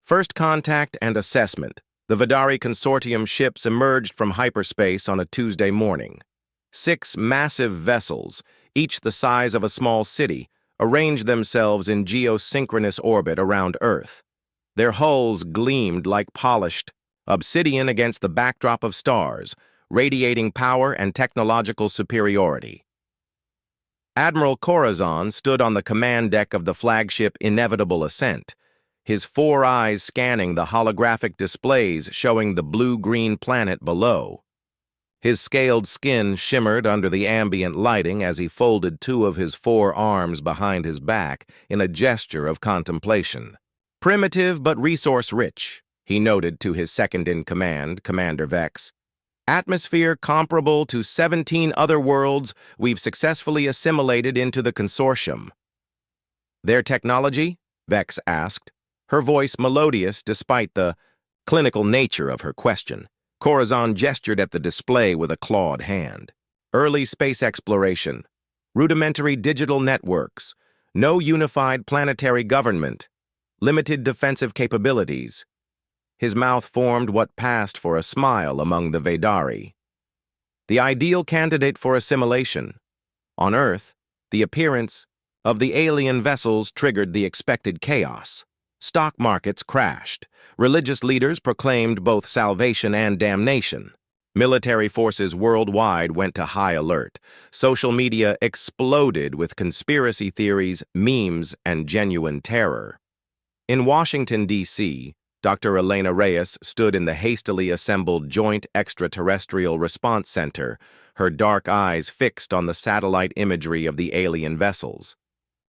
First contact and assessment. The Vidari Consortium ships emerged from hyperspace on a Tuesday morning. 6 massive vessels, each the size of a small city, arranged themselves in geosynchronous orbit around Earth. Their hulls gleamed like polished obsidian against the backdrop of stars, radiating power and technological superiority. Admiral Corazon stood on the command deck of the flagship Inevitable Ascent, his 4 eyes scanning the holographic displays showing the blue-green planet below. His scaled skin shimmered under the ambient lighting as he folded 2 of his 4 arms behind his back in a gesture of contemplation. Primitive but resource-rich, he noted to his second-in-command, Commander Vex. Atmosphere comparable to 17 other worlds we've successfully assimilated into the consortium. Their technology? Vex asked, her voice melodious despite the clinical nature of her question. Corazon gestured at the display with a clawed hand. Early space exploration, rudimentary digital networks, no unified planetary government, limited defensive capabilities. His mouth formed what passed for a smile among the Vidari. The ideal candidate for assimilation. On Earth, the appearance of the alien vessels triggered the expected chaos. Stock markets crashed. Religious leaders proclaimed both salvation and damnation. Military forces worldwide went to high alert. Social media exploded with conspiracy theories, memes, and genuine terror. In Washington, D.C., Dr. Elena Reyes stood in the hastily assembled Joint Extraterrestrial Response Center, her dark eyes fixed on the satellite imagery of the alien vessels.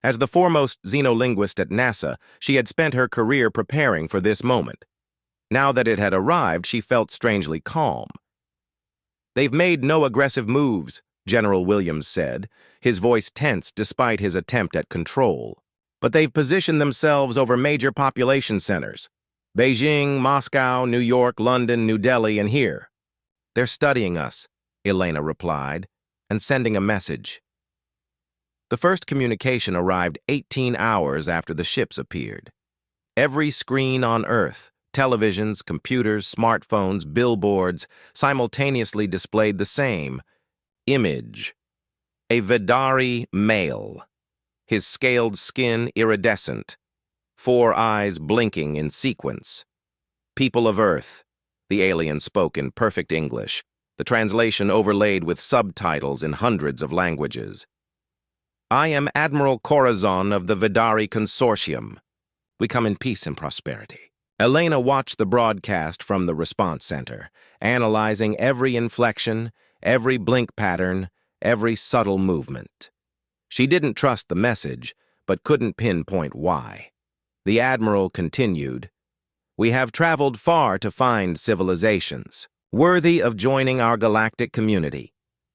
As the foremost xenolinguist at NASA, she had spent her career preparing for this moment. Now that it had arrived, she felt strangely calm. "They've made no aggressive moves," General Williams said, his voice tense despite his attempt at control. "But they've positioned themselves over major population centers. Beijing, Moscow, New York, London, New Delhi, and here. They're studying us," Elena replied, "and sending a message." The first communication arrived 18 hours after the ships appeared. Every screen on Earth, televisions, computers, smartphones, billboards, simultaneously displayed the same image. A Vidari male, his scaled skin iridescent, 4 eyes blinking in sequence. "People of Earth," the alien spoke in perfect English, the translation overlaid with subtitles in hundreds of languages. "I am Admiral Corazon of the Vidari Consortium. We come in peace and prosperity." Elena watched the broadcast from the response center, analyzing every inflection, every blink pattern, every subtle movement. She didn't trust the message, but couldn't pinpoint why. The Admiral continued, "We have traveled far to find civilizations worthy of joining our galactic community.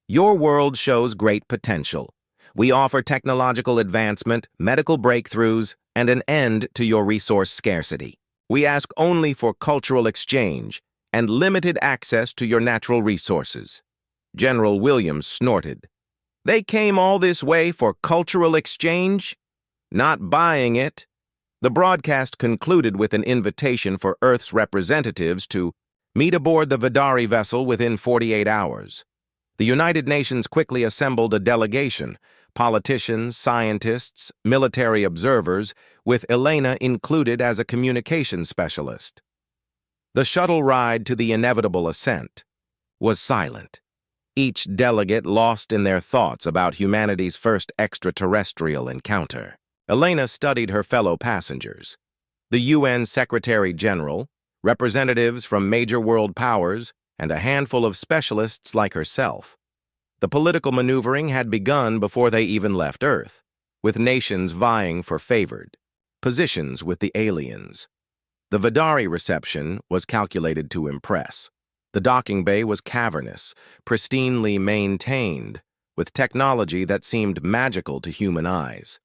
Your world shows great potential. We offer technological advancement, medical breakthroughs, and an end to your resource scarcity. We ask only for cultural exchange and limited access to your natural resources." General Williams snorted. "They came all this way for cultural exchange? Not buying it." The broadcast concluded with an invitation for Earth's representatives to meet aboard the Vidari vessel within 48 hours. The United Nations quickly assembled a delegation, politicians, scientists, military observers, with Elena included as a communications specialist. The shuttle ride to the Inevitable Ascent was silent, each delegate lost in their thoughts about humanity's first extraterrestrial encounter. Elena studied her fellow passengers. The UN Secretary-General, representatives from major world powers, and a handful of specialists like herself. The political maneuvering had begun before they even left Earth, with nations vying for favored positions with the aliens. The Vidari reception was calculated to impress. The docking bay was cavernous, pristinely maintained, with technology that seemed magical to human eyes.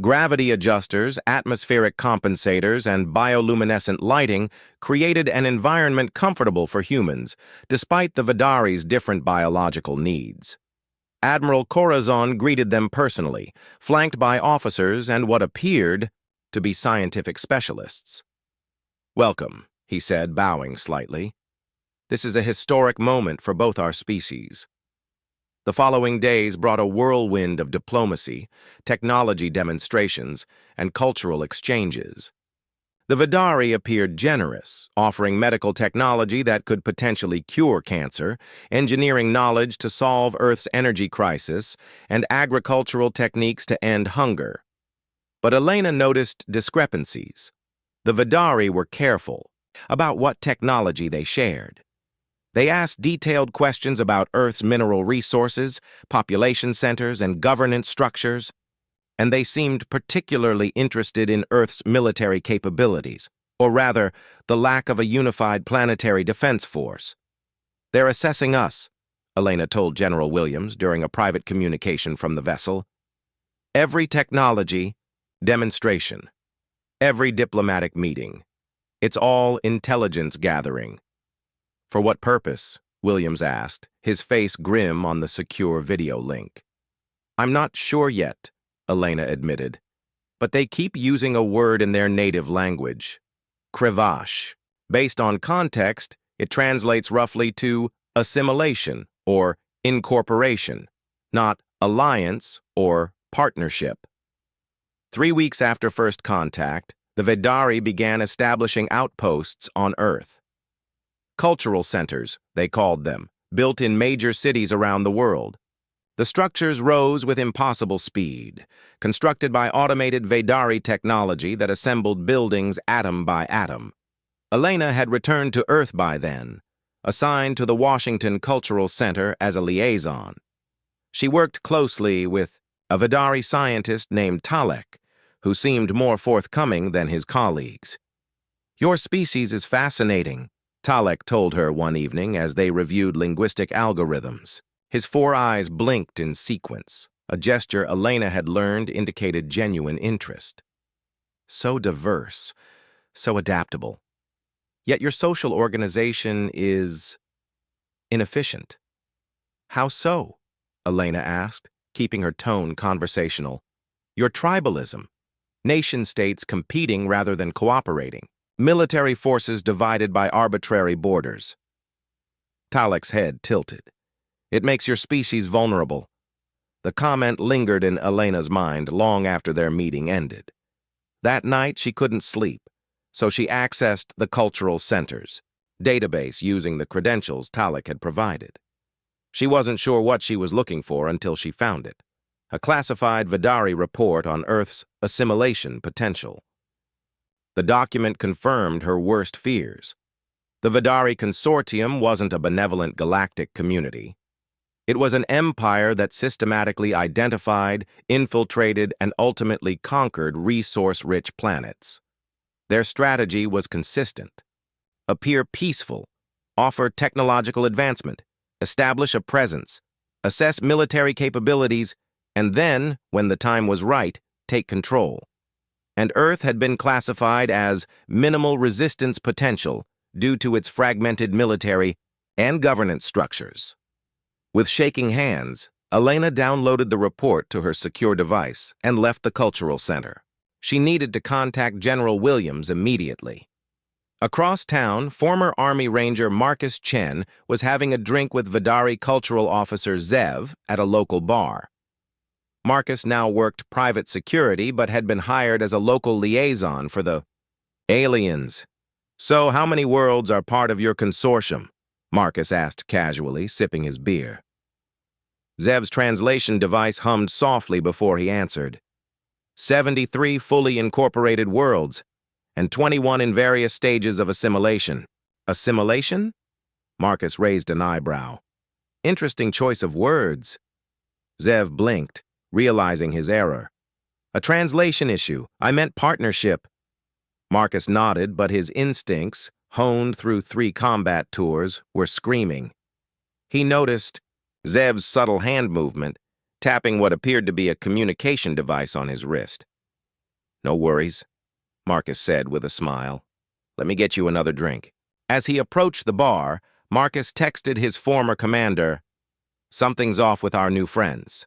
Gravity adjusters, atmospheric compensators, and bioluminescent lighting created an environment comfortable for humans, despite the Vidari's different biological needs. Admiral Corazon greeted them personally, flanked by officers and what appeared to be scientific specialists. "Welcome," he said, bowing slightly. "This is a historic moment for both our species." The following days brought a whirlwind of diplomacy, technology demonstrations, and cultural exchanges. The Vidari appeared generous, offering medical technology that could potentially cure cancer, engineering knowledge to solve Earth's energy crisis, and agricultural techniques to end hunger. But Elena noticed discrepancies. The Vidari were careful about what technology they shared. They asked detailed questions about Earth's mineral resources, population centers, and governance structures, and they seemed particularly interested in Earth's military capabilities, or rather, the lack of a unified planetary defense force. "They're assessing us," Elena told General Williams during a private communication from the vessel. "Every technology, demonstration, every diplomatic meeting. It's all intelligence gathering." "For what purpose?" Williams asked, his face grim on the secure video link. "I'm not sure yet," Elena admitted, "but they keep using a word in their native language, crevasse. Based on context, it translates roughly to assimilation or incorporation, not alliance or partnership." 3 weeks after first contact, the Vidari began establishing outposts on Earth. Cultural centers, they called them, built in major cities around the world. The structures rose with impossible speed, constructed by automated Vidari technology that assembled buildings atom by atom. Elena had returned to Earth by then, assigned to the Washington Cultural Center as a liaison. She worked closely with a Vidari scientist named Talek, who seemed more forthcoming than his colleagues. "Your species is fascinating," Talek told her one evening as they reviewed linguistic algorithms. His 4 eyes blinked in sequence, a gesture Elena had learned indicated genuine interest. "So diverse, so adaptable. Yet your social organization is inefficient." "How so?" Elena asked, keeping her tone conversational. "Your tribalism. Nation-states competing rather than cooperating. Military forces divided by arbitrary borders." Talek's head tilted. "It makes your species vulnerable." The comment lingered in Elena's mind long after their meeting ended. That night, she couldn't sleep, so she accessed the cultural center's database using the credentials Talek had provided. She wasn't sure what she was looking for until she found it: a classified Vidari report on Earth's assimilation potential. The document confirmed her worst fears. The Vidari Consortium wasn't a benevolent galactic community. It was an empire that systematically identified, infiltrated, and ultimately conquered resource-rich planets. Their strategy was consistent: appear peaceful, offer technological advancement, establish a presence, assess military capabilities, and then, when the time was right, take control. And Earth had been classified as minimal resistance potential due to its fragmented military and governance structures. With shaking hands, Elena downloaded the report to her secure device and left the cultural center. She needed to contact General Williams immediately. Across town, former Army Ranger Marcus Chen was having a drink with Vidari cultural officer Zev at a local bar. Marcus now worked private security but had been hired as a local liaison for the aliens. "So how many worlds are part of your consortium?" Marcus asked casually, sipping his beer. Zev's translation device hummed softly before he answered. 73 fully incorporated worlds, and 21 in various stages of assimilation." "Assimilation?" Marcus raised an eyebrow. "Interesting choice of words." Zev blinked, realizing his error. "A translation issue. I meant partnership." Marcus nodded, but his instincts, honed through 3 combat tours, were screaming. He noticed Zev's subtle hand movement, tapping what appeared to be a communication device on his wrist. "No worries," Marcus said with a smile. "Let me get you another drink." As he approached the bar, Marcus texted his former commander, "Something's off with our new friends.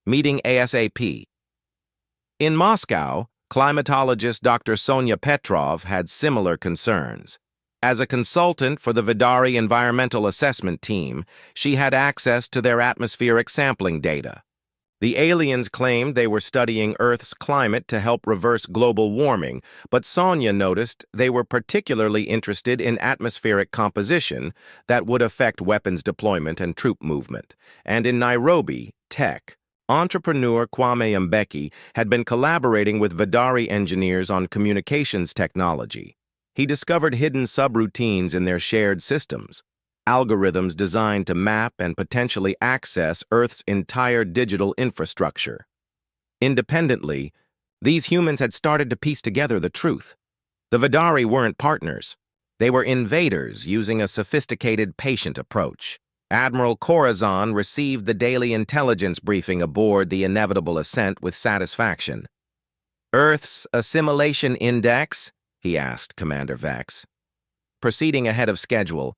Meeting ASAP." In Moscow, Climatologist Dr. Sonia Petrov had similar concerns. As a consultant for the Vidari Environmental Assessment Team, she had access to their atmospheric sampling data. The aliens claimed they were studying Earth's climate to help reverse global warming, but Sonia noticed they were particularly interested in atmospheric composition that would affect weapons deployment and troop movement. And in Nairobi, tech, entrepreneur Kwame Mbeki had been collaborating with Vidari engineers on communications technology. He discovered hidden subroutines in their shared systems, algorithms designed to map and potentially access Earth's entire digital infrastructure. Independently, these humans had started to piece together the truth. The Vidari weren't partners. They were invaders using a sophisticated patient approach. Admiral Corazon received the daily intelligence briefing aboard the inevitable ascent with satisfaction. "Earth's assimilation index?" he asked Commander Vex. "Proceeding ahead of schedule,"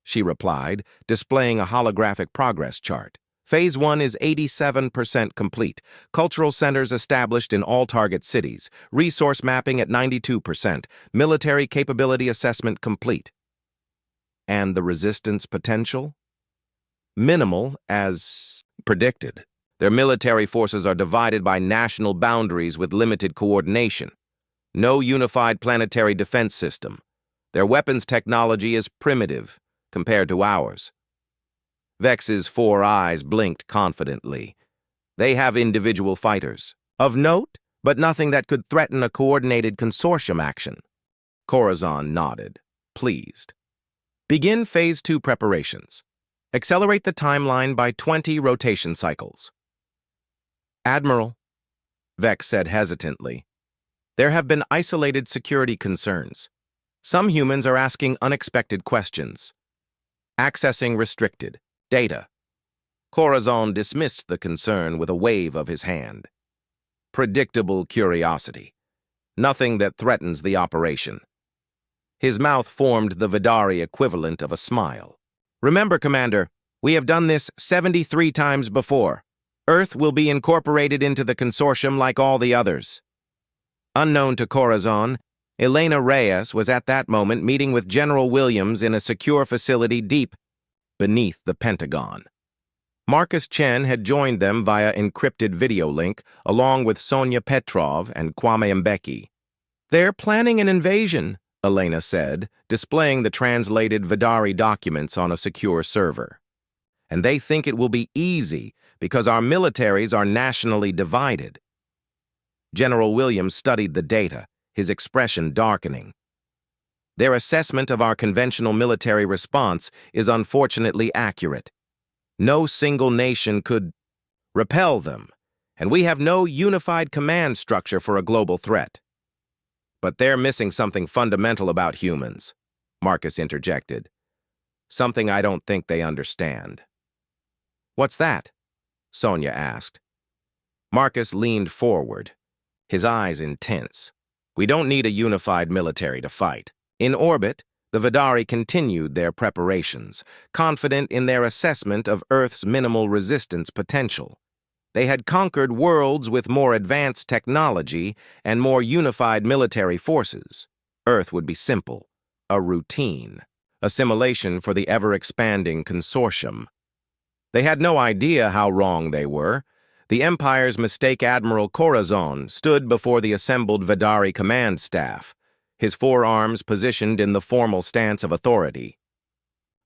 she replied, displaying a holographic progress chart. Phase 1 is 87% complete. Cultural centers established in all target cities. Resource mapping at 92%. Military capability assessment complete. And the resistance potential? Minimal, as predicted. Their military forces are divided by national boundaries with limited coordination. No unified planetary defense system. Their weapons technology is primitive compared to ours. Vex's 4 eyes blinked confidently. They have individual fighters. Of note, but nothing that could threaten a coordinated consortium action. Corazon nodded, pleased. Begin Phase 2 preparations. Accelerate the timeline by 20 rotation cycles. Admiral, Vex said hesitantly, there have been isolated security concerns. Some humans are asking unexpected questions. Accessing restricted. Data. Corazon dismissed the concern with a wave of his hand. Predictable curiosity. Nothing that threatens the operation. His mouth formed the Vidari equivalent of a smile. Remember, Commander, we have done this 73 times before. Earth will be incorporated into the consortium like all the others. Unknown to Corazon, Elena Reyes was at that moment meeting with General Williams in a secure facility deep beneath the Pentagon. Marcus Chen had joined them via encrypted video link, along with Sonia Petrov and Kwame Mbeki. They're planning an invasion, Elena said, displaying the translated Vidari documents on a secure server. And they think it will be easy because our militaries are nationally divided. General Williams studied the data, his expression darkening. Their assessment of our conventional military response is unfortunately accurate. No single nation could repel them, and we have no unified command structure for a global threat. But they're missing something fundamental about humans, Marcus interjected. Something I don't think they understand. What's that? Sonia asked. Marcus leaned forward, his eyes intense. We don't need a unified military to fight. In orbit, the Vidari continued their preparations, confident in their assessment of Earth's minimal resistance potential. They had conquered worlds with more advanced technology and more unified military forces. Earth would be simple, a routine, assimilation for the ever-expanding consortium. They had no idea how wrong they were. The Empire's mistake Admiral Corazon stood before the assembled Vidari command staff, his forearms positioned in the formal stance of authority.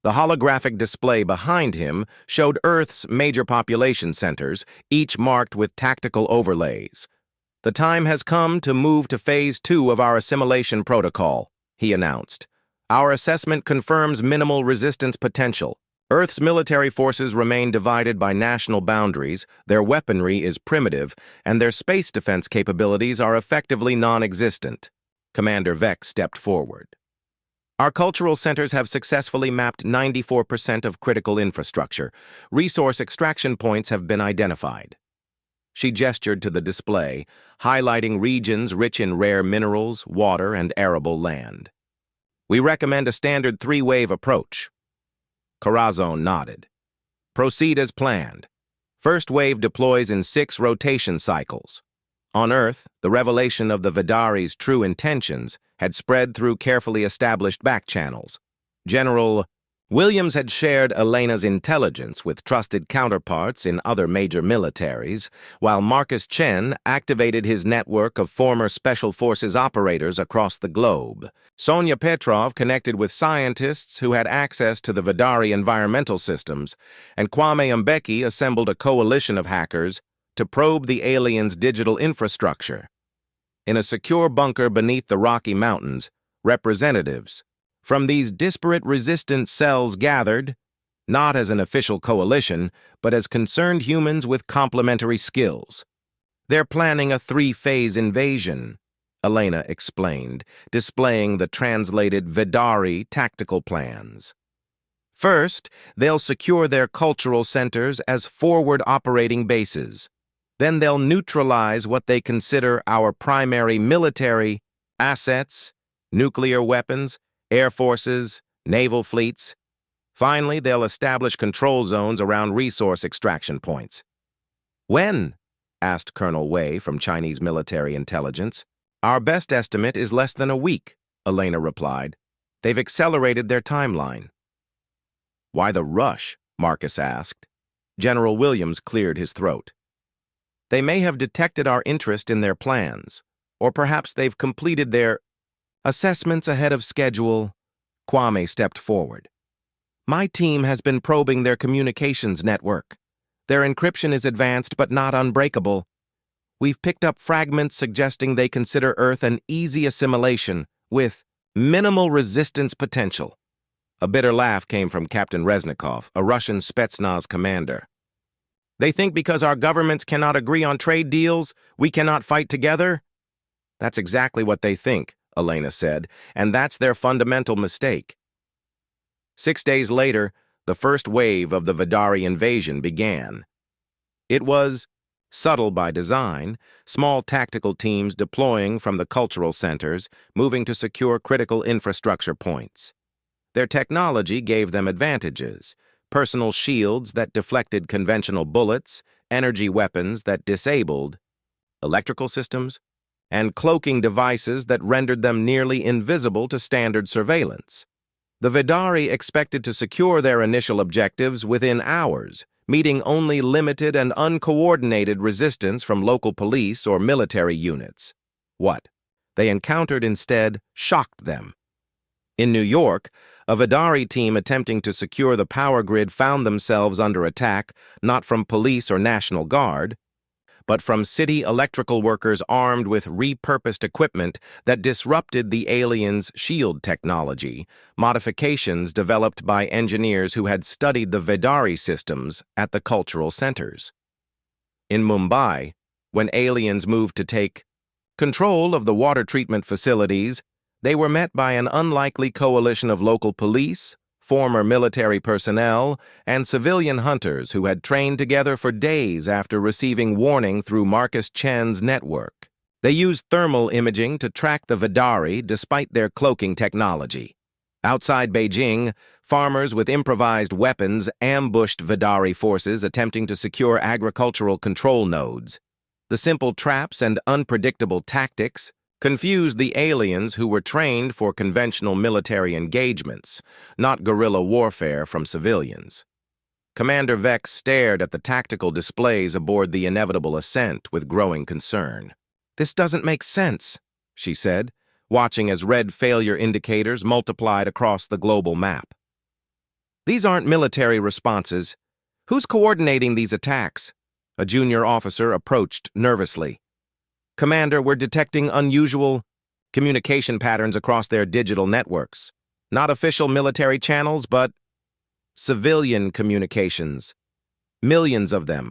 The holographic display behind him showed Earth's major population centers, each marked with tactical overlays. The time has come to move to Phase 2 of our assimilation protocol, he announced. Our assessment confirms minimal resistance potential. Earth's military forces remain divided by national boundaries, their weaponry is primitive, and their space defense capabilities are effectively non-existent. Commander Vex stepped forward. Our cultural centers have successfully mapped 94% of critical infrastructure. Resource extraction points have been identified. She gestured to the display, highlighting regions rich in rare minerals, water, and arable land. We recommend a standard 3-wave approach. Corazon nodded. Proceed as planned. First wave deploys in 6 rotation cycles. On Earth, the revelation of the Vidari's true intentions had spread through carefully established back channels. General Williams had shared Elena's intelligence with trusted counterparts in other major militaries, while Marcus Chen activated his network of former Special Forces operators across the globe. Sonia Petrov connected with scientists who had access to the Vidari environmental systems, and Kwame Mbeki assembled a coalition of hackers to probe the aliens' digital infrastructure. In a secure bunker beneath the Rocky Mountains, representatives from these disparate resistance cells gathered, not as an official coalition, but as concerned humans with complementary skills. They're planning a 3-phase invasion, Elena explained, displaying the translated Vidari tactical plans. First, they'll secure their cultural centers as forward operating bases. Then they'll neutralize what they consider our primary military assets, nuclear weapons, air forces, naval fleets. Finally, they'll establish control zones around resource extraction points. When? Asked Colonel Wei from Chinese military intelligence. Our best estimate is less than a week, Elena replied. They've accelerated their timeline. Why the rush? Marcus asked. General Williams cleared his throat. They may have detected our interest in their plans, or perhaps they've completed their assessments ahead of schedule. Kwame stepped forward. My team has been probing their communications network. Their encryption is advanced but not unbreakable. We've picked up fragments suggesting they consider Earth an easy assimilation with minimal resistance potential. A bitter laugh came from Captain Reznikov, a Russian Spetsnaz commander. They think because our governments cannot agree on trade deals, we cannot fight together? That's exactly what they think, Elena said, and that's their fundamental mistake. 6 days later, the first wave of the Vidari invasion began. It was subtle by design, small tactical teams deploying from the cultural centers, moving to secure critical infrastructure points. Their technology gave them advantages: personal shields that deflected conventional bullets, energy weapons that disabled electrical systems, and cloaking devices that rendered them nearly invisible to standard surveillance. The Vidari expected to secure their initial objectives within hours, meeting only limited and uncoordinated resistance from local police or military units. What they encountered instead shocked them. In New York, a Vidari team attempting to secure the power grid found themselves under attack not from police or National Guard, but from city electrical workers armed with repurposed equipment that disrupted the aliens' shield technology, modifications developed by engineers who had studied the Vidari systems at the cultural centers. In Mumbai, when aliens moved to take control of the water treatment facilities, they were met by an unlikely coalition of local police, former military personnel, and civilian hunters who had trained together for days after receiving warning through Marcus Chen's network. They used thermal imaging to track the Vidari despite their cloaking technology. Outside Beijing, farmers with improvised weapons ambushed Vidari forces attempting to secure agricultural control nodes. The simple traps and unpredictable tactics confused the aliens who were trained for conventional military engagements, not guerrilla warfare from civilians. Commander Vex stared at the tactical displays aboard the inevitable ascent with growing concern. "This doesn't make sense," she said, watching as red failure indicators multiplied across the global map. "These aren't military responses. Who's coordinating these attacks?" A junior officer approached nervously. "Commander, we're detecting unusual communication patterns across their digital networks. Not official military channels, but civilian communications. Millions of them."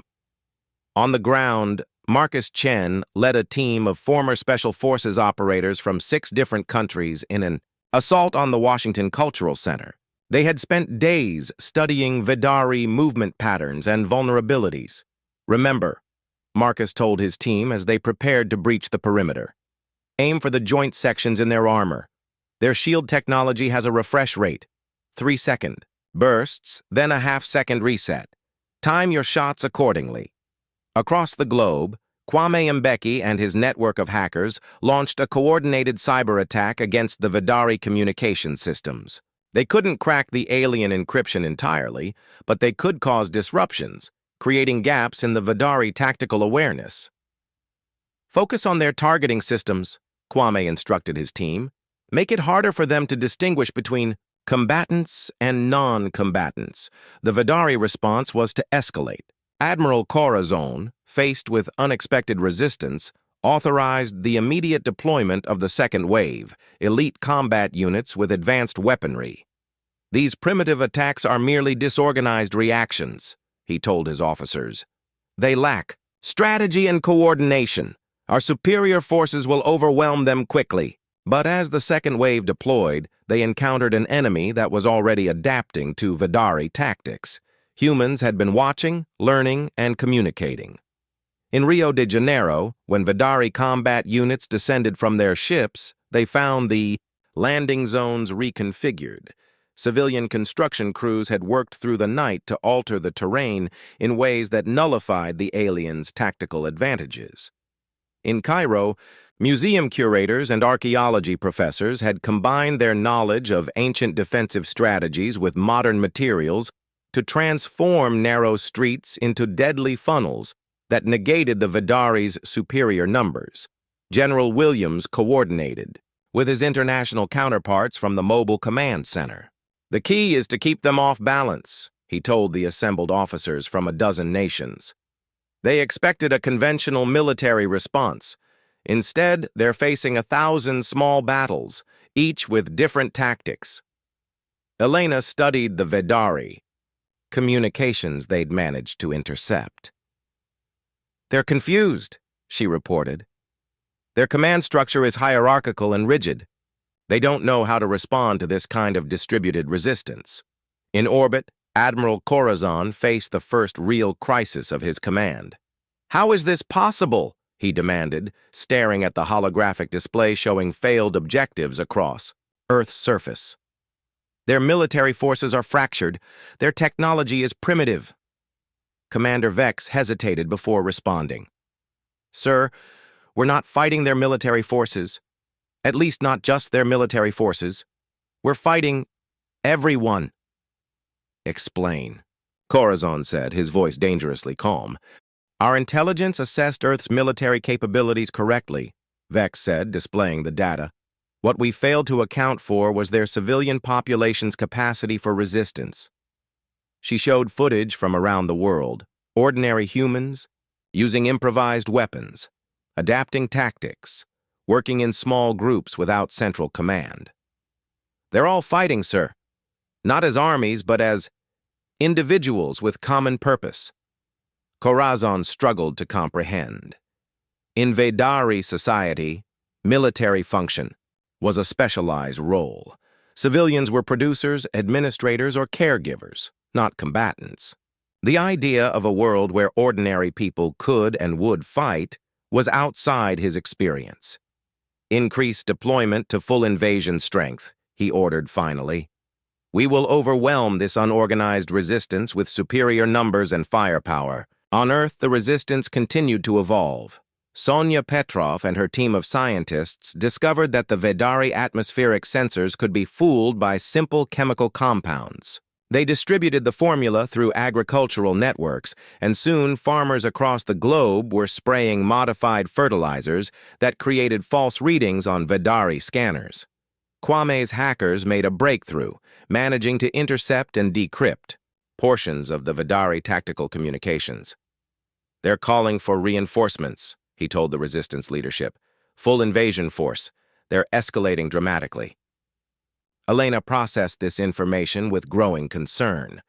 On the ground, Marcus Chen led a team of former Special Forces operators from 6 different countries in an assault on the Washington Cultural Center. They had spent days studying Vidari movement patterns and vulnerabilities. "Remember," Marcus told his team as they prepared to breach the perimeter, "aim for the joint sections in their armor. Their shield technology has a refresh rate, 3-second bursts, then a half-second reset. Time your shots accordingly." Across the globe, Kwame Mbeki and his network of hackers launched a coordinated cyber attack against the Vidari communication systems. They couldn't crack the alien encryption entirely, but they could cause disruptions, creating gaps in the Vidari tactical awareness. Focus on their targeting systems, Kwame instructed his team. Make it harder for them to distinguish between combatants and non-combatants. The Vidari response was to escalate. Admiral Corazon, faced with unexpected resistance, authorized the immediate deployment of the second wave, elite combat units with advanced weaponry. These primitive attacks are merely disorganized reactions, he told his officers. They lack strategy and coordination. Our superior forces will overwhelm them quickly. But as the second wave deployed, they encountered an enemy that was already adapting to Vidari tactics. Humans had been watching, learning, and communicating. In Rio de Janeiro, when Vidari combat units descended from their ships, they found the landing zones reconfigured. Civilian construction crews had worked through the night to alter the terrain in ways that nullified the aliens' tactical advantages. In Cairo, museum curators and archaeology professors had combined their knowledge of ancient defensive strategies with modern materials to transform narrow streets into deadly funnels that negated the Vidari's superior numbers. General Williams coordinated with his international counterparts from the Mobile Command Center. The key is to keep them off balance, he told the assembled officers from a dozen nations. They expected a conventional military response. Instead, they're facing 1,000 small battles, each with different tactics. Elena studied the Vidari communications they'd managed to intercept. They're confused, she reported. Their command structure is hierarchical and rigid. They don't know how to respond to this kind of distributed resistance. In orbit, Admiral Corazon faced the first real crisis of his command. How is this possible? He demanded, staring at the holographic display showing failed objectives across Earth's surface. Their military forces are fractured. Their technology is primitive. Commander Vex hesitated before responding. Sir, we're not fighting their military forces. At least not just their military forces. We're fighting everyone. Explain, Corazon said, his voice dangerously calm. Our intelligence assessed Earth's military capabilities correctly, Vex said, displaying the data. What we failed to account for was their civilian population's capacity for resistance. She showed footage from around the world, ordinary humans, using improvised weapons, adapting tactics, working in small groups without central command. They're all fighting, sir, not as armies, but as individuals with common purpose. Corazon struggled to comprehend. In Vidari society, military function was a specialized role. Civilians were producers, administrators, or caregivers, not combatants. The idea of a world where ordinary people could and would fight was outside his experience. Increase deployment to full invasion strength, he ordered finally. We will overwhelm this unorganized resistance with superior numbers and firepower. On Earth, the resistance continued to evolve. Sonia Petrov and her team of scientists discovered that the Vidari atmospheric sensors could be fooled by simple chemical compounds. They distributed the formula through agricultural networks, and soon farmers across the globe were spraying modified fertilizers that created false readings on Vidari scanners. Kwame's hackers made a breakthrough, managing to intercept and decrypt portions of the Vidari tactical communications. They're calling for reinforcements, he told the resistance leadership. Full invasion force. They're escalating dramatically. Elena processed this information with growing concern.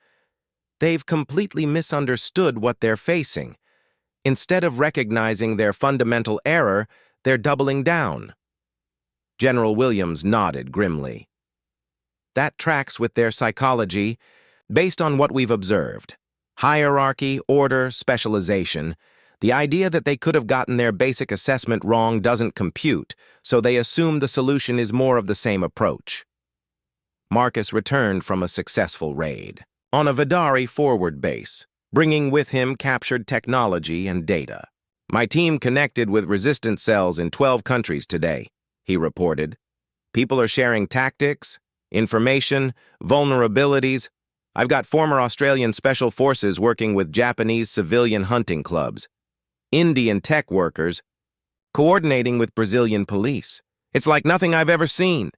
They've completely misunderstood what they're facing. Instead of recognizing their fundamental error, they're doubling down. General Williams nodded grimly. That tracks with their psychology, based on what we've observed. Hierarchy, order, specialization. The idea that they could have gotten their basic assessment wrong doesn't compute, so they assume the solution is more of the same approach. Marcus returned from a successful raid on a Vidari forward base, bringing with him captured technology and data. My team connected with resistance cells in 12 countries today, he reported. People are sharing tactics, information, vulnerabilities. I've got former Australian special forces working with Japanese civilian hunting clubs, Indian tech workers, coordinating with Brazilian police. It's like nothing I've ever seen.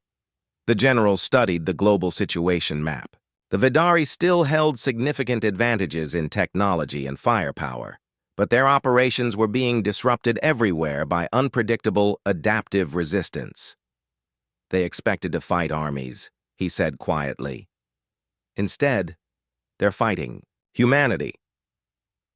The general studied the global situation map. The Vidari still held significant advantages in technology and firepower, but their operations were being disrupted everywhere by unpredictable, adaptive resistance. They expected to fight armies, he said quietly. Instead, they're fighting humanity.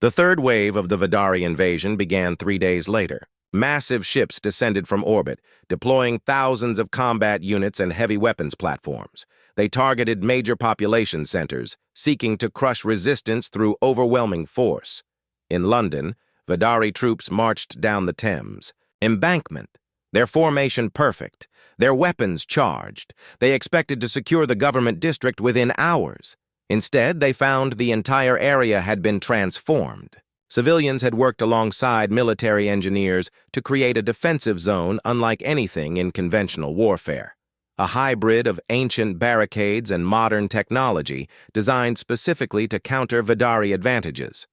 The third wave of the Vidari invasion began 3 days later. Massive ships descended from orbit, deploying thousands of combat units and heavy weapons platforms. They targeted major population centers, seeking to crush resistance through overwhelming force. In London, Vidari troops marched down the Thames embankment, their formation perfect, their weapons charged. They expected to secure the government district within hours. Instead, they found the entire area had been transformed. Civilians had worked alongside military engineers to create a defensive zone unlike anything in conventional warfare. A hybrid of ancient barricades and modern technology designed specifically to counter Vidari advantages.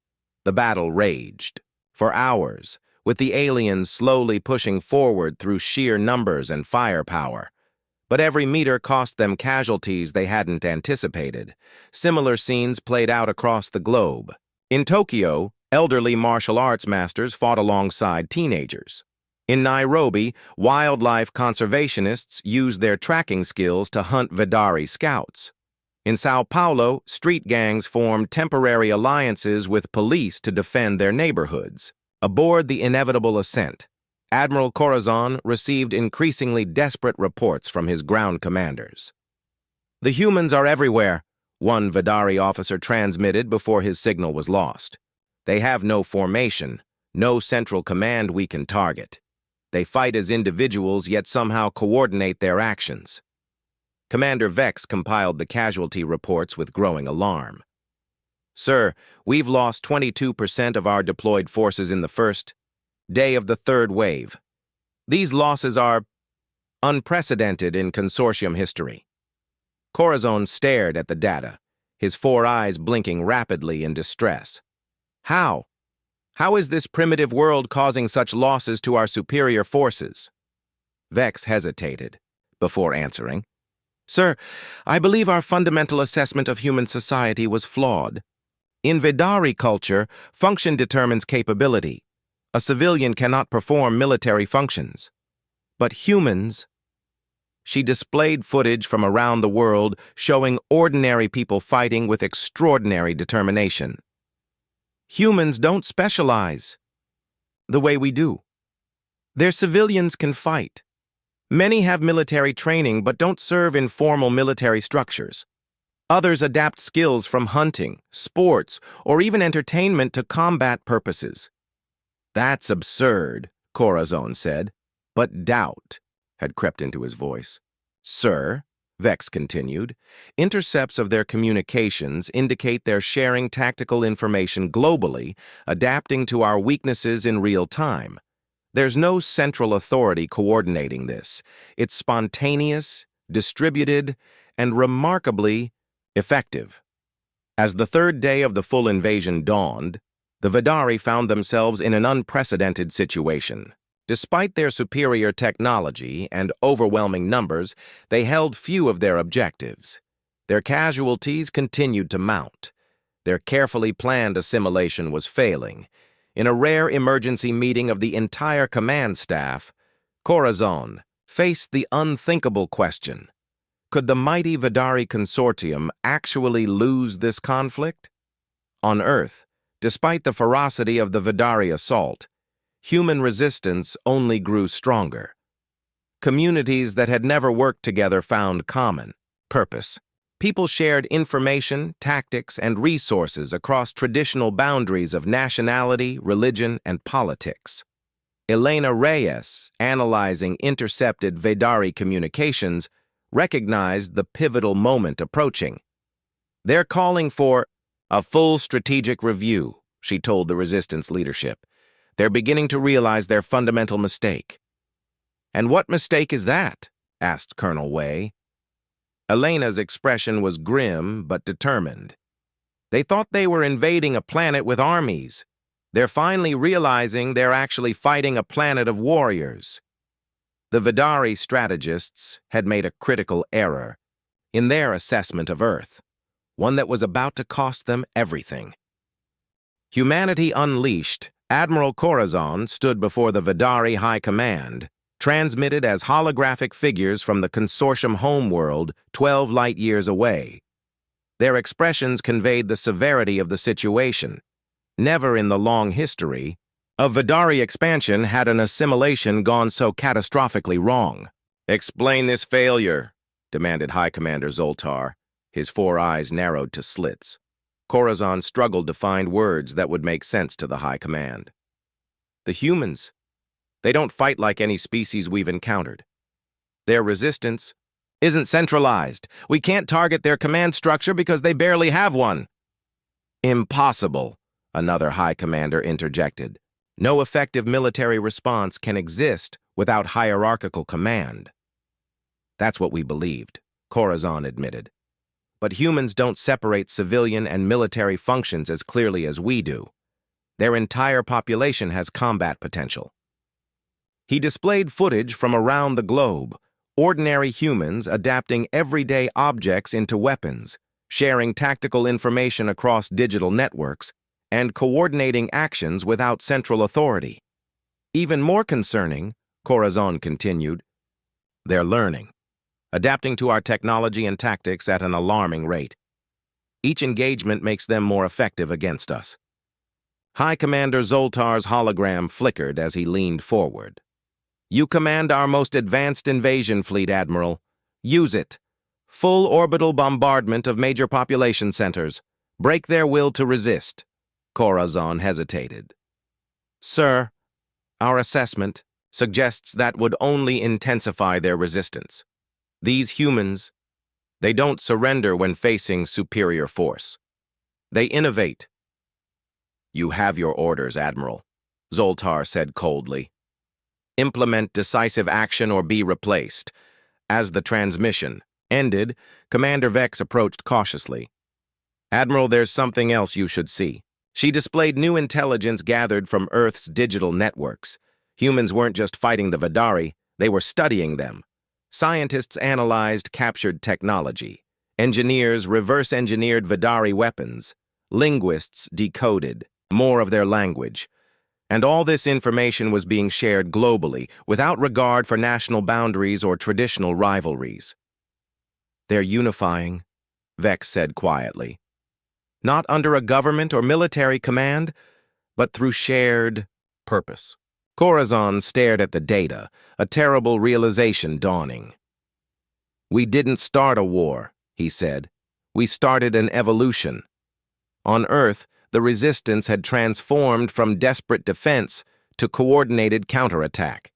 The battle raged for hours, with the aliens slowly pushing forward through sheer numbers and firepower. But every meter cost them casualties they hadn't anticipated. Similar scenes played out across the globe. In Tokyo, elderly martial arts masters fought alongside teenagers. In Nairobi, wildlife conservationists used their tracking skills to hunt Vidari scouts. In Sao Paulo, street gangs formed temporary alliances with police to defend their neighborhoods. Aboard the inevitable ascent, Admiral Corazon received increasingly desperate reports from his ground commanders. "The humans are everywhere," one Vidari officer transmitted before his signal was lost. "They have no formation, no central command we can target. They fight as individuals yet somehow coordinate their actions." Commander Vex compiled the casualty reports with growing alarm. "Sir, we've lost 22% of our deployed forces in the first day of the third wave. These losses are unprecedented in consortium history." Corazon stared at the data, his 4 eyes blinking rapidly in distress. How? How is this primitive world causing such losses to our superior forces?" Vex hesitated before answering. "Sir, I believe our fundamental assessment of human society was flawed. In Vidari culture, function determines capability. A civilian cannot perform military functions. But humans..." She displayed footage from around the world showing ordinary people fighting with extraordinary determination. "Humans don't specialize the way we do. Their civilians can fight. Many have military training but don't serve in formal military structures. Others adapt skills from hunting, sports, or even entertainment to combat purposes." "That's absurd," Corazon said, but doubt had crept into his voice. "Sir," Vex continued, "intercepts of their communications indicate they're sharing tactical information globally, adapting to our weaknesses in real time. There's no central authority coordinating this. It's spontaneous, distributed, and remarkably effective." As the third day of the full invasion dawned, the Vidari found themselves in an unprecedented situation. Despite their superior technology and overwhelming numbers, they held few of their objectives. Their casualties continued to mount. Their carefully planned assimilation was failing. In a rare emergency meeting of the entire command staff, Corazon faced the unthinkable question: could the mighty Vidari consortium actually lose this conflict? On Earth, despite the ferocity of the Vidari assault, human resistance only grew stronger. Communities that had never worked together found common purpose. People shared information, tactics, and resources across traditional boundaries of nationality, religion, and politics. Elena Reyes, analyzing intercepted Vidari communications, recognized the pivotal moment approaching. "They're calling for a full strategic review," she told the resistance leadership. They're beginning to realize their fundamental mistake. "And what mistake is that?" asked Colonel Way. Elena's expression was grim but determined. "They thought they were invading a planet with armies. They're finally realizing they're actually fighting a planet of warriors." The Vidari strategists had made a critical error in their assessment of Earth, one that was about to cost them everything. Humanity Unleashed, Admiral Corazon stood before the Vidari High Command, transmitted as holographic figures from the consortium homeworld 12 light-years away. Their expressions conveyed the severity of the situation. Never in the long history of Vidari expansion had an assimilation gone so catastrophically wrong. "Explain this failure," demanded High Commander Zoltar. His 4 eyes narrowed to slits. Corazon struggled to find words that would make sense to the High Command. "The humans. They don't fight like any species we've encountered. Their resistance isn't centralized. We can't target their command structure because they barely have one." "Impossible," another High Commander interjected. "No effective military response can exist without hierarchical command." "That's what we believed," Corazon admitted. "But humans don't separate civilian and military functions as clearly as we do. Their entire population has combat potential." He displayed footage from around the globe, ordinary humans adapting everyday objects into weapons, sharing tactical information across digital networks, and coordinating actions without central authority. "Even more concerning," Corazon continued, "they're learning, adapting to our technology and tactics at an alarming rate. Each engagement makes them more effective against us." High Commander Zoltar's hologram flickered as he leaned forward. "You command our most advanced invasion fleet, Admiral. Use it. Full orbital bombardment of major population centers. Break their will to resist." Corazon hesitated. "Sir, our assessment suggests that would only intensify their resistance. These humans, they don't surrender when facing superior force. They innovate." "You have your orders, Admiral," Zoltar said coldly. "Implement decisive action or be replaced." As the transmission ended, Commander Vex approached cautiously. "Admiral, there's something else you should see." She displayed new intelligence gathered from Earth's digital networks. Humans weren't just fighting the Vidari, they were studying them. Scientists analyzed captured technology. Engineers reverse-engineered Vidari weapons. Linguists decoded more of their language. And all this information was being shared globally, without regard for national boundaries or traditional rivalries. "They're unifying," Vex said quietly. "Not under a government or military command, but through shared purpose." Corazon stared at the data, a terrible realization dawning. "We didn't start a war," he said. "We started an evolution. On Earth, the resistance had transformed from desperate defense to coordinated counterattack.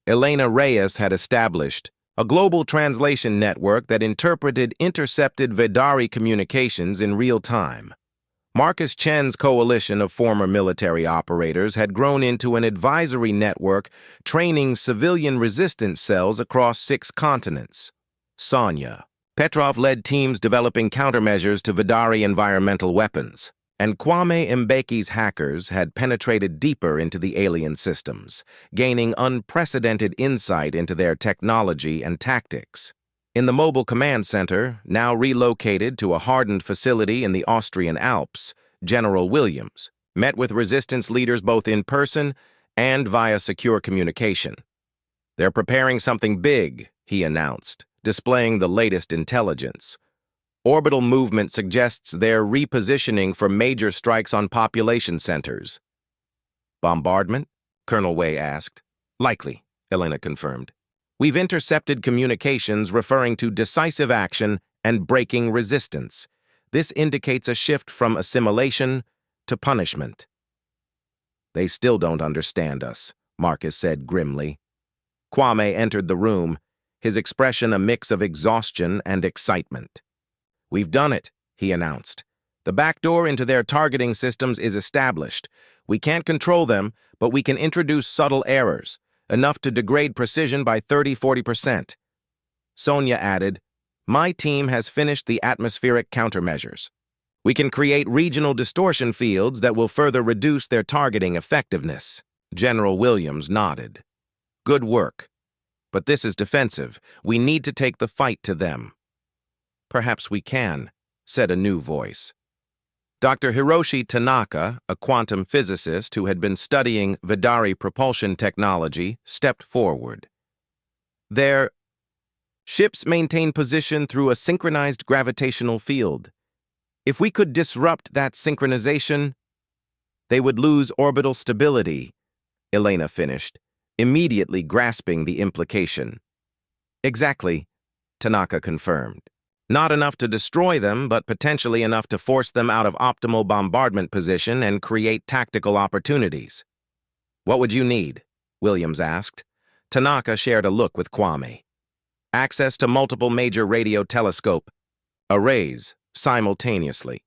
Elena Reyes had established a global translation network that interpreted intercepted Vidari communications in real time. Marcus Chen's coalition of former military operators had grown into an advisory network training civilian resistance cells across 6 continents. Sonia, Petrov led teams developing countermeasures to Vidari environmental weapons. And Kwame Mbeki's hackers had penetrated deeper into the alien systems, gaining unprecedented insight into their technology and tactics. In the mobile command center, now relocated to a hardened facility in the Austrian Alps, General Williams met with resistance leaders both in person and via secure communication. "They're preparing something big," he announced, displaying the latest intelligence. "Orbital movement suggests they're repositioning for major strikes on population centers." "Bombardment?" Colonel Way asked. "Likely," Elena confirmed. "We've intercepted communications referring to decisive action and breaking resistance. This indicates a shift from assimilation to punishment." "They still don't understand us," Marcus said grimly. Kwame entered the room, his expression a mix of exhaustion and excitement. "We've done it," he announced. "The back door into their targeting systems is established. We can't control them, but we can introduce subtle errors, enough to degrade precision by 30–40%. Sonia added, "My team has finished the atmospheric countermeasures. We can create regional distortion fields that will further reduce their targeting effectiveness." General Williams nodded. "Good work. But this is defensive. We need to take the fight to them." "Perhaps we can," said a new voice. Dr. Hiroshi Tanaka, a quantum physicist who had been studying Vidari propulsion technology, stepped forward. "Their ships maintain position through a synchronized gravitational field. If we could disrupt that synchronization, they would lose orbital stability," Elena finished, immediately grasping the implication. "Exactly," Tanaka confirmed. "Not enough to destroy them, but potentially enough to force them out of optimal bombardment position and create tactical opportunities." "What would you need?" Williams asked. Tanaka shared a look with Kwame. "Access to multiple major radio telescope arrays simultaneously,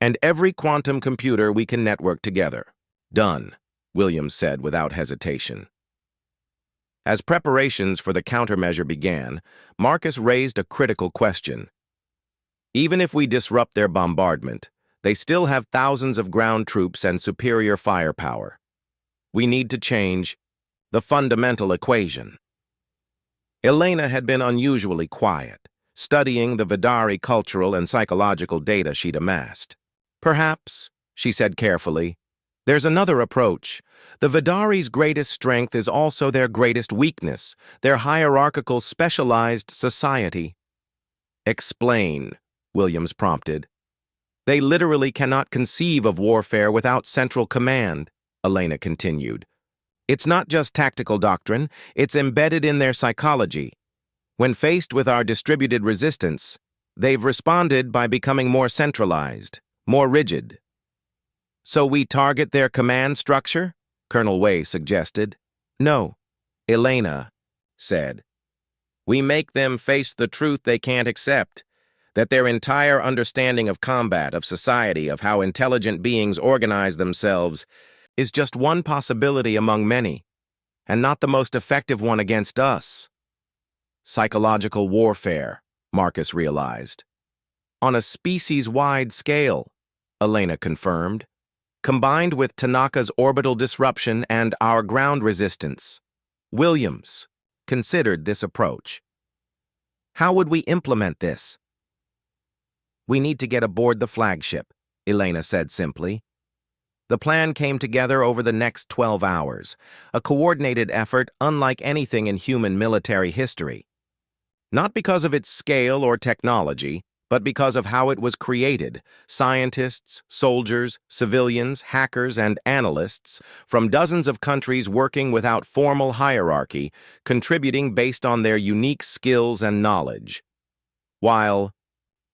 and every quantum computer we can network together." "Done," Williams said without hesitation. As preparations for the countermeasure began, Marcus raised a critical question. Even if we disrupt their bombardment, they still have thousands of ground troops and superior firepower. We need to change the fundamental equation. Elena had been unusually quiet, studying the Vidari cultural and psychological data she'd amassed. "Perhaps," she said carefully, "there's another approach. The Vidari's greatest strength is also their greatest weakness, their hierarchical, specialized society." "Explain," Williams prompted. "They literally cannot conceive of warfare without central command," Elena continued. "It's not just tactical doctrine, it's embedded in their psychology. When faced with our distributed resistance, they've responded by becoming more centralized, more rigid." "So we target their command structure?" Colonel Wei suggested. "No," Elena said. "We make them face the truth they can't accept, that their entire understanding of combat, of society, of how intelligent beings organize themselves, is just one possibility among many, and not the most effective one against us." "Psychological warfare," Marcus realized. "On a species-wide scale," Elena confirmed, "combined with Tanaka's orbital disruption and our ground resistance." Williams considered this approach. "How would we implement this?" "We need to get aboard the flagship," Elena said simply. The plan came together over the next 12 hours, a coordinated effort unlike anything in human military history. Not because of its scale or technology, but because of how it was created. Scientists, soldiers, civilians, hackers, and analysts from dozens of countries working without formal hierarchy, contributing based on their unique skills and knowledge. While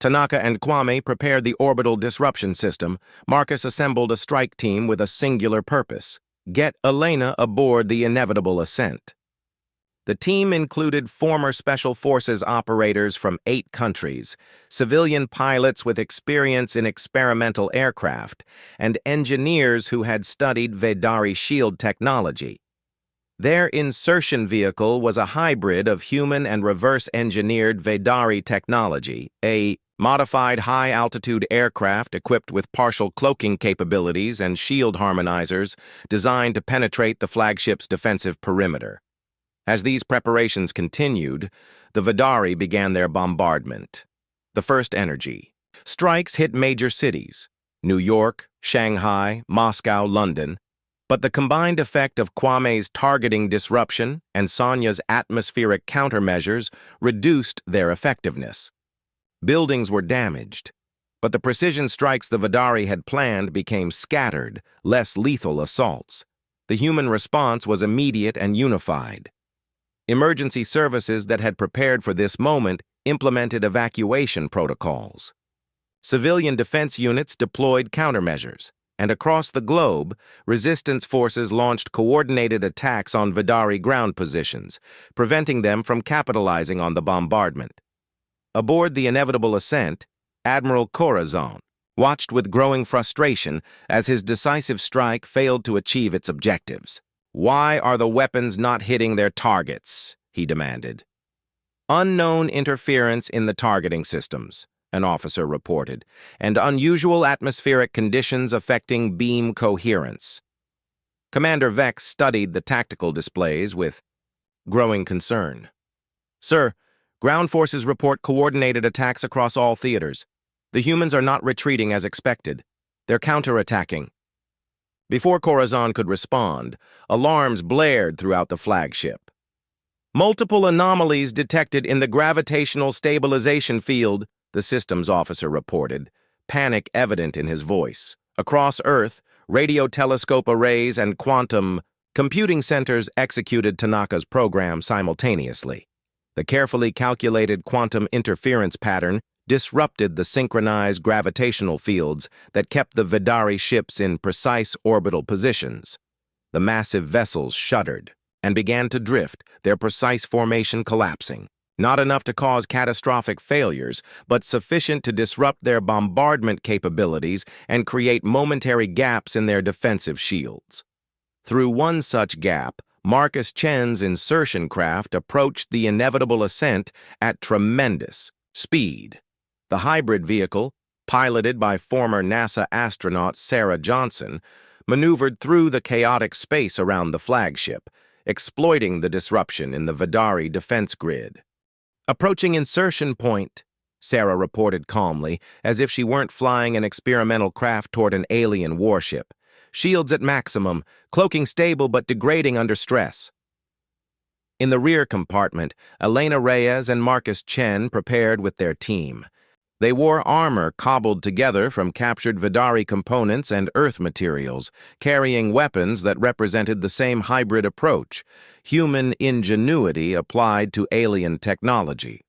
Tanaka and Kwame prepared the orbital disruption system, Marcus assembled a strike team with a singular purpose: get Elena aboard the inevitable ascent. The team included former Special Forces operators from 8 countries, civilian pilots with experience in experimental aircraft, and engineers who had studied Vidari shield technology. Their insertion vehicle was a hybrid of human and reverse-engineered Vidari technology, a modified high-altitude aircraft equipped with partial cloaking capabilities and shield harmonizers designed to penetrate the flagship's defensive perimeter. As these preparations continued, the Vidari began their bombardment. The first energy. Strikes hit major cities: New York, Shanghai, Moscow, London. But the combined effect of Kwame's targeting disruption and Sonia's atmospheric countermeasures reduced their effectiveness. Buildings were damaged, but the precision strikes the Vidari had planned became scattered, less lethal assaults. The human response was immediate and unified. Emergency services that had prepared for this moment implemented evacuation protocols. Civilian defense units deployed countermeasures, and across the globe, resistance forces launched coordinated attacks on Vidari ground positions, preventing them from capitalizing on the bombardment. Aboard the inevitable ascent, Admiral Corazon, watched with growing frustration as his decisive strike failed to achieve its objectives. "Why are the weapons not hitting their targets?" he demanded. "Unknown interference in the targeting systems," an officer reported, "and unusual atmospheric conditions affecting beam coherence." Commander Vex studied the tactical displays with growing concern. "Sir, ground forces report coordinated attacks across all theaters. The humans are not retreating as expected. They're counterattacking." Before Corazon could respond, alarms blared throughout the flagship. "Multiple anomalies detected in the gravitational stabilization field," the systems officer reported, panic evident in his voice. "Across Earth, radio telescope arrays and quantum computing centers executed Tanaka's program simultaneously. The carefully calculated quantum interference pattern disrupted the synchronized gravitational fields that kept the Vidari ships in precise orbital positions. The massive vessels shuddered and began to drift, their precise formation collapsing. Not enough to cause catastrophic failures, but sufficient to disrupt their bombardment capabilities and create momentary gaps in their defensive shields. Through one such gap, Marcus Chen's insertion craft approached the inevitable ascent at tremendous speed. The hybrid vehicle, piloted by former NASA astronaut Sarah Johnson, maneuvered through the chaotic space around the flagship, exploiting the disruption in the Vidari defense grid. "Approaching insertion point," Sarah reported calmly, as if she weren't flying an experimental craft toward an alien warship. "Shields at maximum, cloaking stable but degrading under stress." In the rear compartment, Elena Reyes and Marcus Chen prepared with their team. They wore armor cobbled together from captured Vidari components and Earth materials, carrying weapons that represented the same hybrid approach, human ingenuity applied to alien technology.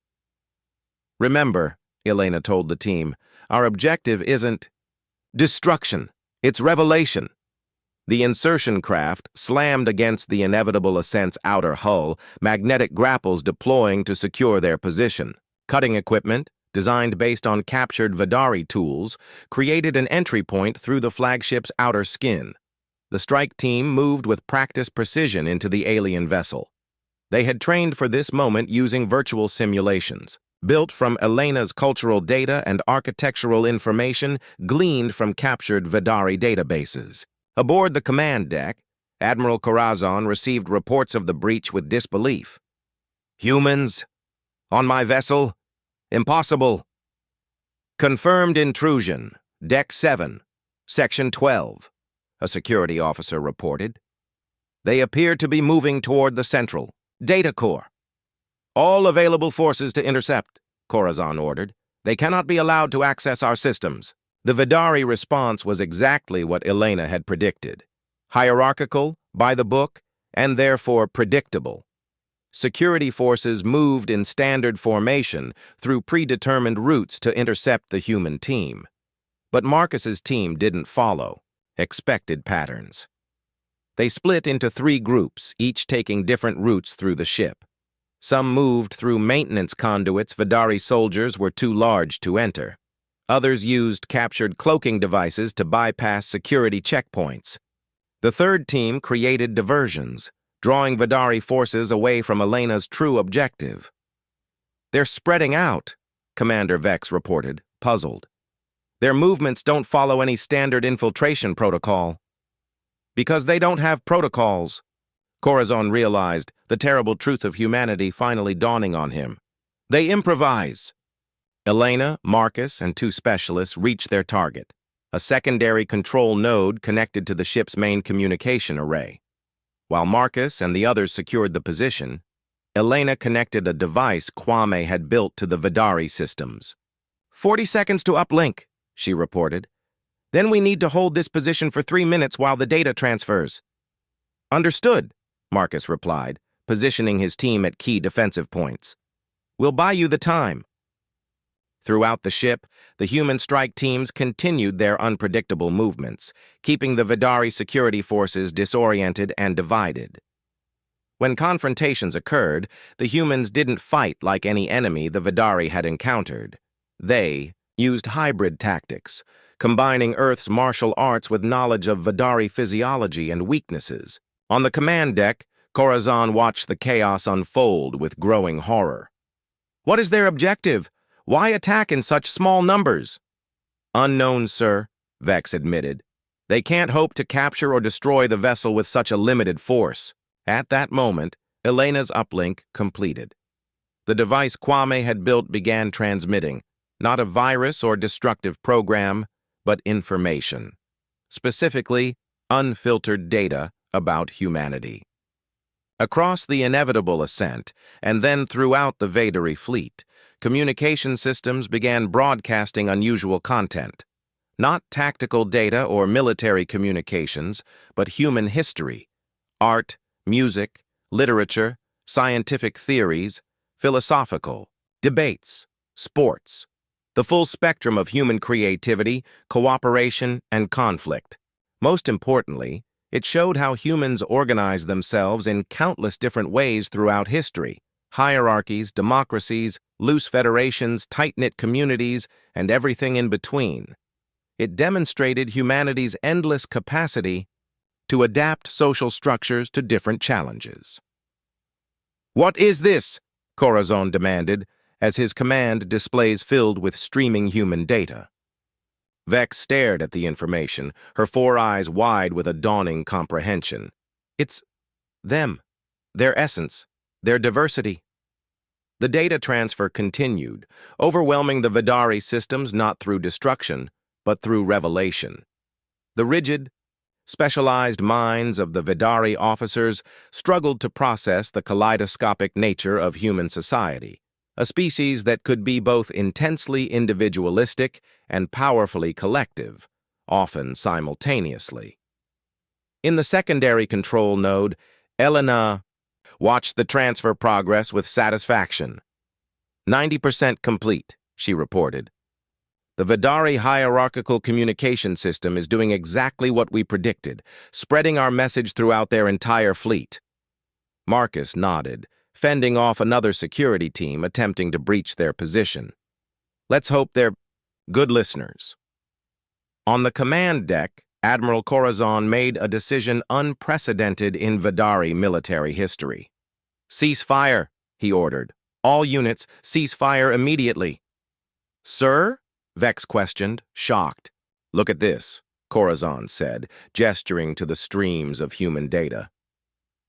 "Remember," Elena told the team, "our objective isn't destruction, it's revelation." The insertion craft slammed against the inevitable ascent's outer hull, magnetic grapples deploying to secure their position. Cutting equipment, designed based on captured Vidari tools, created an entry point through the flagship's outer skin. The strike team moved with practiced precision into the alien vessel. They had trained for this moment using virtual simulations, built from Elena's cultural data and architectural information gleaned from captured Vidari databases. Aboard the command deck, Admiral Corazon received reports of the breach with disbelief. "Humans? On my vessel? Impossible." "Confirmed intrusion, Deck 7, Section 12, a security officer reported. "They appear to be moving toward the central data core." "All available forces to intercept," Corazon ordered. "They cannot be allowed to access our systems." The Vidari response was exactly what Elena had predicted. Hierarchical, by the book, and therefore predictable. Security forces moved in standard formation through predetermined routes to intercept the human team. But Marcus's team didn't follow expected patterns. They split into 3 groups, each taking different routes through the ship. Some moved through maintenance conduits Vidari soldiers were too large to enter. Others used captured cloaking devices to bypass security checkpoints. The third team created diversions, drawing Vidari forces away from Elena's true objective. "They're spreading out," Commander Vex reported, puzzled. "Their movements don't follow any standard infiltration protocol." "Because they don't have protocols." Corazon realized, the terrible truth of humanity finally dawning on him. "They improvise." Elena, Marcus, and 2 specialists reached their target, a secondary control node connected to the ship's main communication array. While Marcus and the others secured the position, Elena connected a device Kwame had built to the Vidari systems. 40 seconds to uplink," she reported. "Then we need to hold this position for 3 minutes while the data transfers." "Understood," Marcus replied, positioning his team at key defensive points. "We'll buy you the time." Throughout the ship, the human strike teams continued their unpredictable movements, keeping the Vidari security forces disoriented and divided. When confrontations occurred, the humans didn't fight like any enemy the Vidari had encountered. They used hybrid tactics, combining Earth's martial arts with knowledge of Vidari physiology and weaknesses. On the command deck, Corazon watched the chaos unfold with growing horror. "What is their objective? Why attack in such small numbers?" "Unknown, sir," Vex admitted. "They can't hope to capture or destroy the vessel with such a limited force." At that moment, Elena's uplink completed. The device Kwame had built began transmitting, not a virus or destructive program, but information. Specifically, unfiltered data about humanity. Across the inevitable ascent, and then throughout the Vidari fleet, communication systems began broadcasting unusual content. Not tactical data or military communications, but human history, art, music, literature, scientific theories, philosophical, debates, sports, the full spectrum of human creativity, cooperation, and conflict. Most importantly, it showed how humans organize themselves in countless different ways throughout history: hierarchies, democracies, loose federations, tight-knit communities, and everything in between. It demonstrated humanity's endless capacity to adapt social structures to different challenges. "What is this?" Corazon demanded, as his command displays filled with streaming human data. Vex stared at the information, her four eyes wide with a dawning comprehension. "It's them, their essence, their diversity." The data transfer continued, overwhelming the Vidari systems not through destruction, but through revelation. The rigid, specialized minds of the Vidari officers struggled to process the kaleidoscopic nature of human society, a species that could be both intensely individualistic and powerfully collective, often simultaneously. In the secondary control node, Elena watched the transfer progress with satisfaction. 90% complete, she reported. "The Vidari hierarchical communication system is doing exactly what we predicted, spreading our message throughout their entire fleet." Marcus nodded, fending off another security team attempting to breach their position. "Let's hope they're good listeners." On the command deck, Admiral Corazon made a decision unprecedented in Vidari military history. "Cease fire," he ordered. "All units, cease fire immediately." "Sir?" Vex questioned, shocked. "Look at this," Corazon said, gesturing to the streams of human data.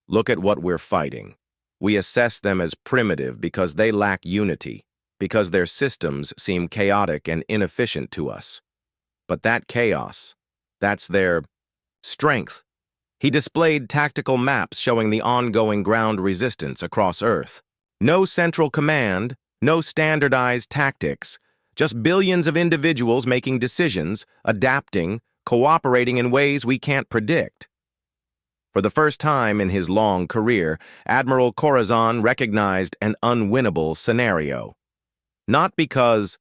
"Look at what we're fighting. We assess them as primitive because they lack unity, because their systems seem chaotic and inefficient to us. But that chaos, that's their strength." He displayed tactical maps showing the ongoing ground resistance across Earth. No central command, no standardized tactics, just billions of individuals making decisions, adapting, cooperating in ways we can't predict. For the first time in his long career, Admiral Corazon recognized an unwinnable scenario. Not because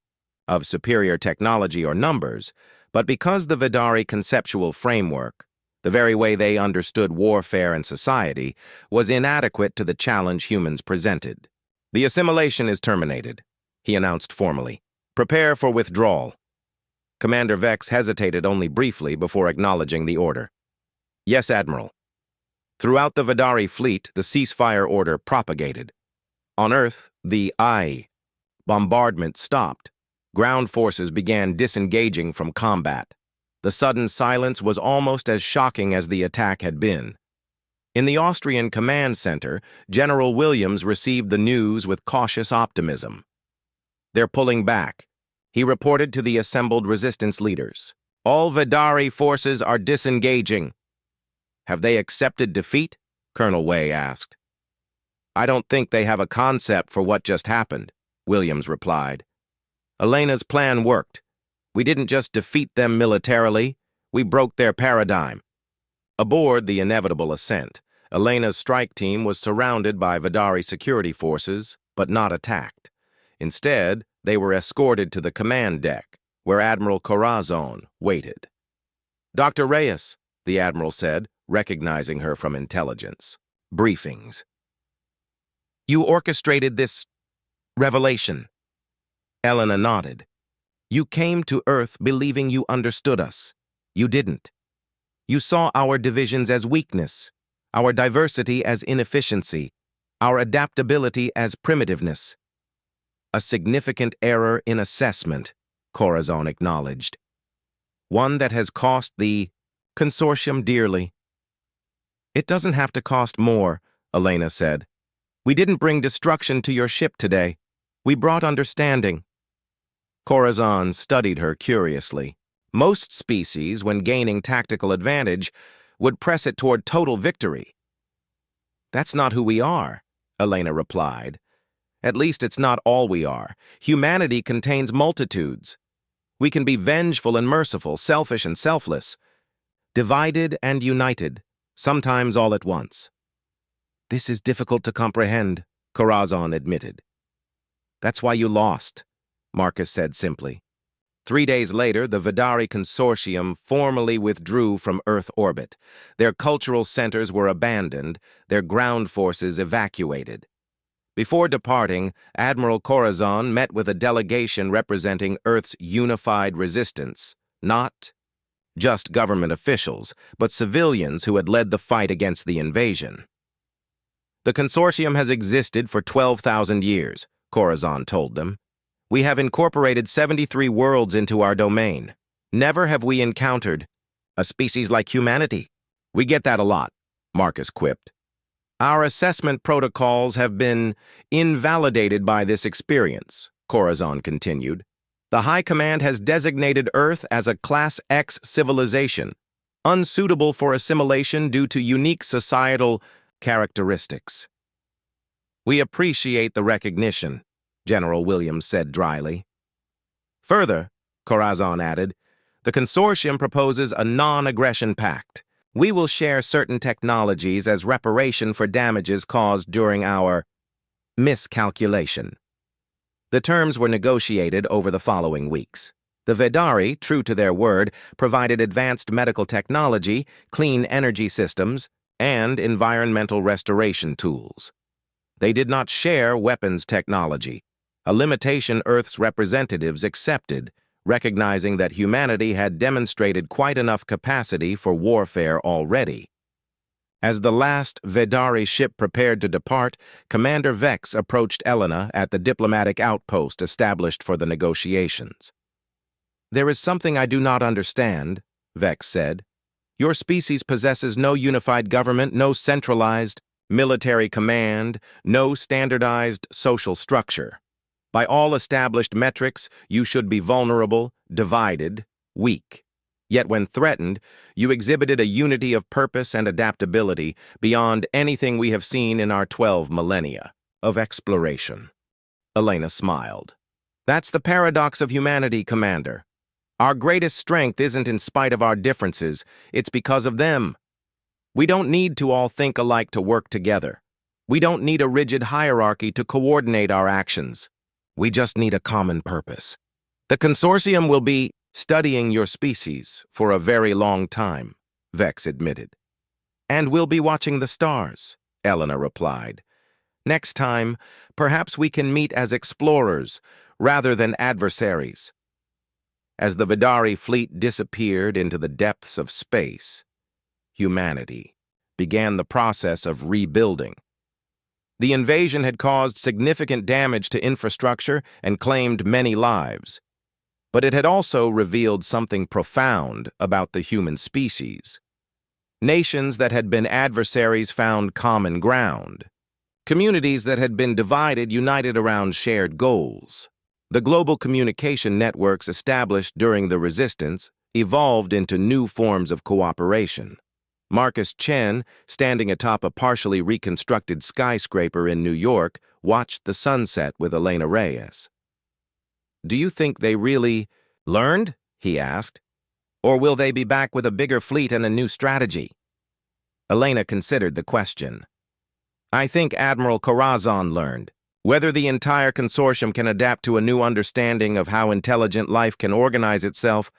of superior technology or numbers, but because the Vidari conceptual framework, the very way they understood warfare and society, was inadequate to the challenge humans presented. "The assimilation is terminated," he announced formally. "Prepare for withdrawal." Commander Vex hesitated only briefly before acknowledging the order. "Yes, Admiral." Throughout the Vidari fleet, the ceasefire order propagated. On Earth, the bombardment stopped. Ground forces began disengaging from combat. The sudden silence was almost as shocking as the attack had been. In the Austrian command center, General Williams received the news with cautious optimism. "They're pulling back," he reported to the assembled resistance leaders. "All Vidari forces are disengaging." "Have they accepted defeat?" Colonel Way asked. "I don't think they have a concept for what just happened," Williams replied. "Elena's plan worked. We didn't just defeat them militarily, we broke their paradigm." Aboard the inevitable ascent, Elena's strike team was surrounded by Vidari security forces, but not attacked. Instead, they were escorted to the command deck, where Admiral Corazon waited. "Dr. Reyes," the Admiral said, recognizing her from intelligence. "Briefings." "You orchestrated this revelation." Elena nodded. You came to Earth believing you understood us. You didn't. You saw our divisions as weakness, our diversity as inefficiency, our adaptability as primitiveness. A significant error in assessment, Corazon acknowledged. One that has cost the consortium dearly. It doesn't have to cost more, Elena said. We didn't bring destruction to your ship today. We brought understanding. Corazon studied her curiously. Most species, when gaining tactical advantage, would press it toward total victory. That's not who we are, Elena replied. At least it's not all we are. Humanity contains multitudes. We can be vengeful and merciful, selfish and selfless, divided and united, sometimes all at once. This is difficult to comprehend, Corazon admitted. That's why you lost, Marcus said simply. 3 days later, the Vidari Consortium formally withdrew from Earth orbit. Their cultural centers were abandoned, their ground forces evacuated. Before departing, Admiral Corazon met with a delegation representing Earth's unified resistance, not just government officials, but civilians who had led the fight against the invasion. The consortium has existed for 12,000 years, Corazon told them. We have incorporated 73 worlds into our domain. Never have we encountered a species like humanity. We get that a lot, Marcus quipped. Our assessment protocols have been invalidated by this experience, Corazon continued. The High Command has designated Earth as a Class X civilization, unsuitable for assimilation due to unique societal characteristics. We appreciate the recognition, General Williams said dryly. Further, Corazon added, the consortium proposes a non-aggression pact. We will share certain technologies as reparation for damages caused during our miscalculation. The terms were negotiated over the following weeks. The Vidari, true to their word, provided advanced medical technology, clean energy systems, and environmental restoration tools. They did not share weapons technology, a limitation Earth's representatives accepted, recognizing that humanity had demonstrated quite enough capacity for warfare already. As the last Vidari ship prepared to depart, Commander Vex approached Elena at the diplomatic outpost established for the negotiations. There is something I do not understand, Vex said. Your species possesses no unified government, no centralized military command, no standardized social structure. By all established metrics, you should be vulnerable, divided, weak. Yet when threatened, you exhibited a unity of purpose and adaptability beyond anything we have seen in our 12 millennia of exploration. Elena smiled. That's the paradox of humanity, Commander. Our greatest strength isn't in spite of our differences, it's because of them. We don't need to all think alike to work together. We don't need a rigid hierarchy to coordinate our actions. We just need a common purpose. The consortium will be studying your species for a very long time, Vex admitted. And we'll be watching the stars, Elena replied. Next time, perhaps we can meet as explorers rather than adversaries. As the Vidari fleet disappeared into the depths of space, humanity began the process of rebuilding. The invasion had caused significant damage to infrastructure and claimed many lives. But it had also revealed something profound about the human species. Nations that had been adversaries found common ground. Communities that had been divided united around shared goals. The global communication networks established during the resistance evolved into new forms of cooperation. Marcus Chen, standing atop a partially reconstructed skyscraper in New York, watched the sunset with Elena Reyes. Do you think they really learned? He asked. Or will they be back with a bigger fleet and a new strategy? Elena considered the question. I think Admiral Corazon learned. Whether the entire consortium can adapt to a new understanding of how intelligent life can organize itself,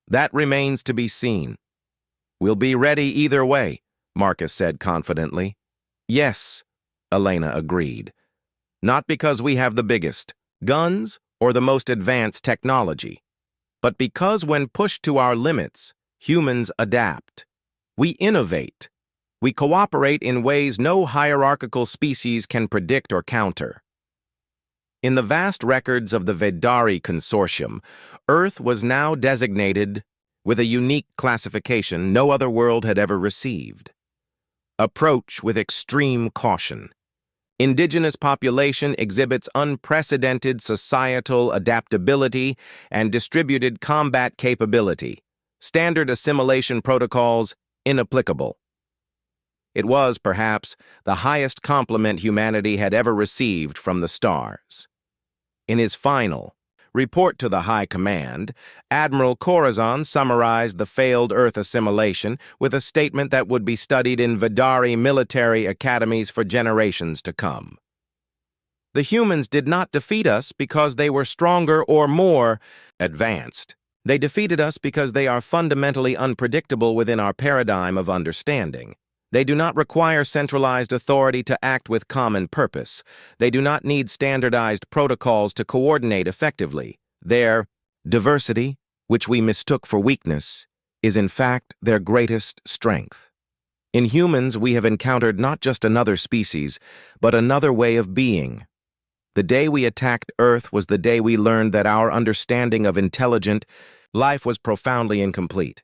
that remains to be seen. We'll be ready either way, Marcus said confidently. Yes, Elena agreed. Not because we have the biggest guns or the most advanced technology, But because when pushed to our limits, humans adapt. We innovate. We cooperate in ways no hierarchical species can predict or counter. In the vast records of the Vidari Consortium, Earth was now designated with a unique classification no other world had ever received. Approach with extreme caution. Indigenous population exhibits unprecedented societal adaptability and distributed combat capability. Standard assimilation protocols inapplicable. It was, perhaps, the highest compliment humanity had ever received from the stars. In his final report to the High Command, Admiral Corazon summarized the failed Earth assimilation with a statement that would be studied in Vidari military academies for generations to come. The humans did not defeat us because they were stronger or more advanced. They defeated us because they are fundamentally unpredictable within our paradigm of understanding. They do not require centralized authority to act with common purpose. They do not need standardized protocols to coordinate effectively. Their diversity, which we mistook for weakness, is in fact their greatest strength. In humans, we have encountered not just another species, but another way of being. The day we attacked Earth was the day we learned that our understanding of intelligent life was profoundly incomplete.